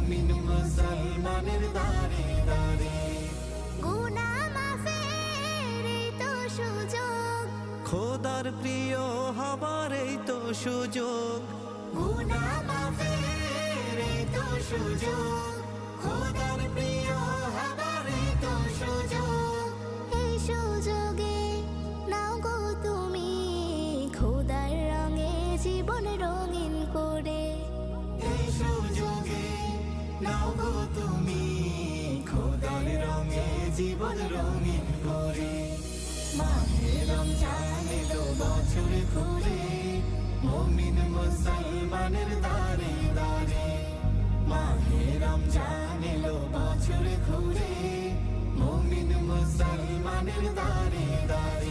মুমিন মুসলমানের দারে দারে। গুনাহ মাফের এই তো সুযোগ, খোদার প্রিয় হবার এই তো সুযোগ। গুনাহ মাফের এই তো সুযোগ, খোদার প্রিয় হবার এই তো সুযোগ। এই সুযোগে নাও গো তুমি খোদার রঙে জীবন রঙিন করে। এই সুযোগে নাও গো তুমি খোদার রঙে জীবন রঙিন করে। মাহে রমজান এলো বছর ঘুরে, মুমিন মুসলমানের দারে দারে। মাহে রমজান এলো বছর ঘুরে, মুমিন মুসলমানের দারে দারে।